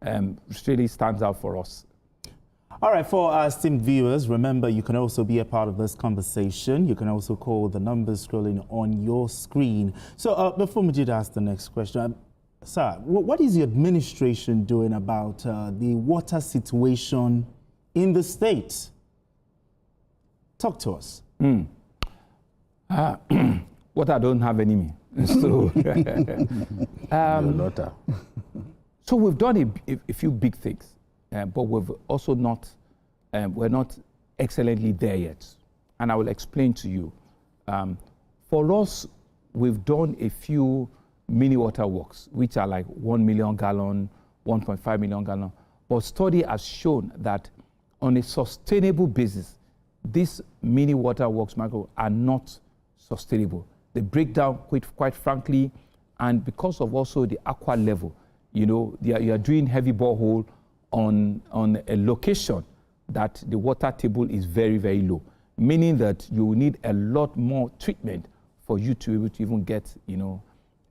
really stands out for us. All right, for our esteemed viewers, remember you can also be a part of this conversation. You can also call the numbers scrolling on your screen. So before Majid asks the next question, sir, what is the administration doing about the water situation in the state? Talk to us. Water don't have enemy. So, so we've done a few big things. But we've also not, we're not excellently there yet. And I will explain to you. For us, we've done a few mini water works, which are like 1 million gallon, 1.5 million gallon. But study has shown that on a sustainable basis, these mini water works, Michael, are not sustainable. They break down quite frankly, and because of also the aqua level, you know, you are doing heavy borehole on a location that the water table is very, very low, meaning that you will need a lot more treatment for you to be able to even get, you know,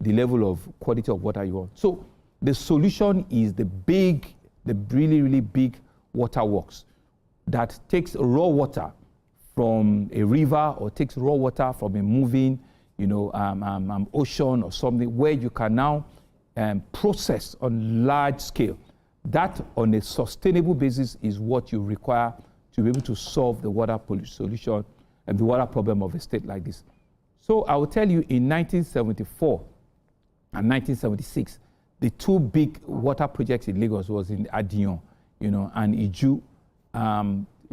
the level of quality of water you want. So the solution is the really, really big water works that takes raw water from a river or takes raw water from a moving, you know, ocean or something, where you can now process on large scale. That, on a sustainable basis, is what you require to be able to solve the water solution and the water problem of a state like this. So I will tell you, in 1974 and 1976, the two big water projects in Lagos was in Adion, you know, and Iju,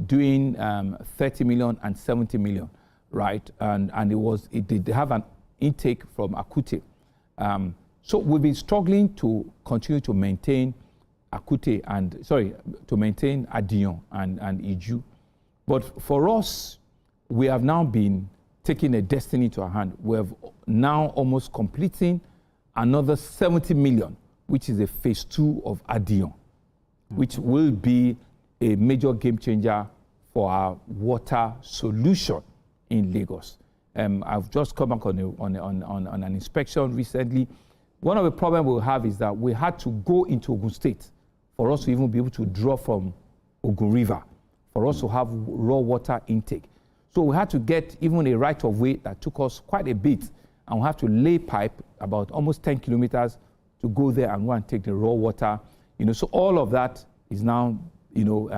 doing 30 million and 70 million, right? And it did have an intake from Akute. So we've been struggling to continue to maintain Akute to maintain Adion and Iju. But for us, we have now been taking a destiny to our hand. We have now almost completing another 70 million, which is a phase 2 of Adion, which will be a major game changer for our water solution in Lagos. I've just come back on an inspection recently. One of the problems we'll have is that we had to go into Ogun State for us to even be able to draw from Ogun River, for us to have raw water intake. So we had to get even a right-of-way that took us quite a bit, and we have to lay pipe about almost 10 kilometers to go there and go and take the raw water. You know, so all of that is now, you know,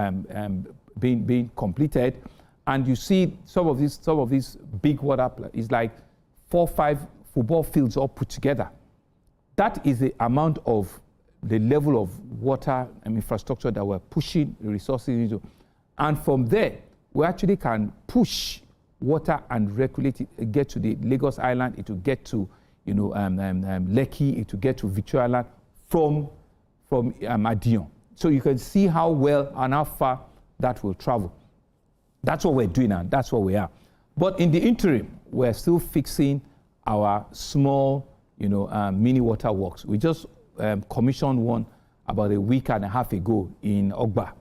being completed. And you see some of these big water is like 4 or 5 football fields all put together. That is the amount of the level of water and infrastructure that we're pushing the resources into. And from there, we actually can push water and regulate it, get to the Lagos Island, it will get to, you know, Lekki, it will get to Victoria Island from Adion. So you can see how well and how far that will travel. That's what we're doing and that's what we are. But in the interim, we're still fixing our small, you know, mini water works. We just commissioned one about a week and a half ago in Ogba,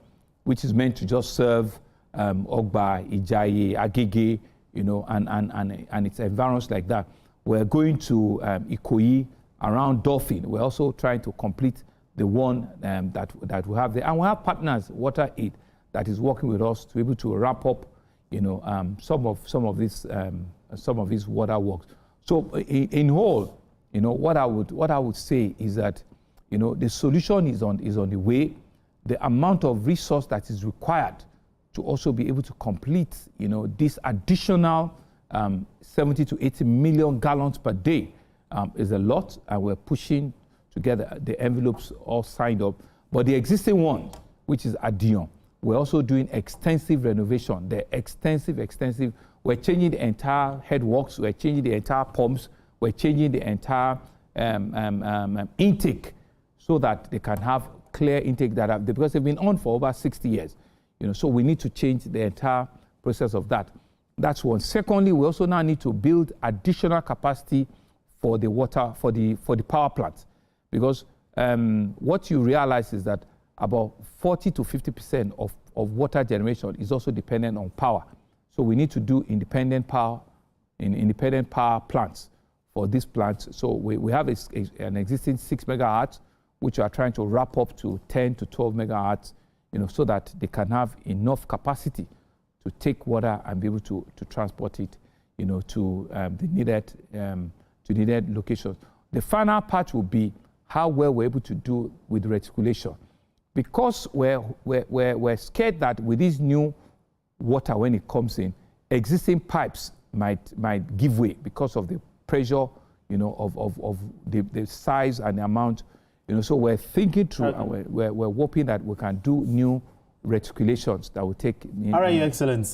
which is meant to just serve Ogba, Ijaye, Agege, you know, and its environs like that. We're going to Ikoyi, around Dolphin. We're also trying to complete the one that we have there. And we have partners, Water Aid, that is working with us to be able to wrap up, you know, some of these water works. So in whole, you know, what I would say is that, you know, the solution is on the way. The amount of resource that is required to also be able to complete, you know, this additional 70 to 80 million gallons per day is a lot, and we're pushing together. The envelopes all signed up. But the existing one, which is Adion, we're also doing extensive renovation. They're extensive. We're changing the entire headworks. We're changing the entire pumps. We're changing the entire intake so that they can have clear intake that because they've been on for over 60 years. You know, so we need to change the entire process of that. That's one. Secondly, we also now need to build additional capacity for the water, for the power plants, because what you realize is that about 40 to 50% of water generation is also dependent on power. So we need to do independent power plants for these plants. So we have an existing 6 megahertz. which are trying to wrap up to 10 to 12 megahertz, so that they can have enough capacity to take water and be able to transport it, to the needed locations. The final part will be how well we're able to do with reticulation, because we're scared that with this new water, when it comes in, existing pipes might give way because of the pressure, of the size and the amount. So we're thinking through, and we're hoping that we can do new reticulations that will take. All right, Your Excellency.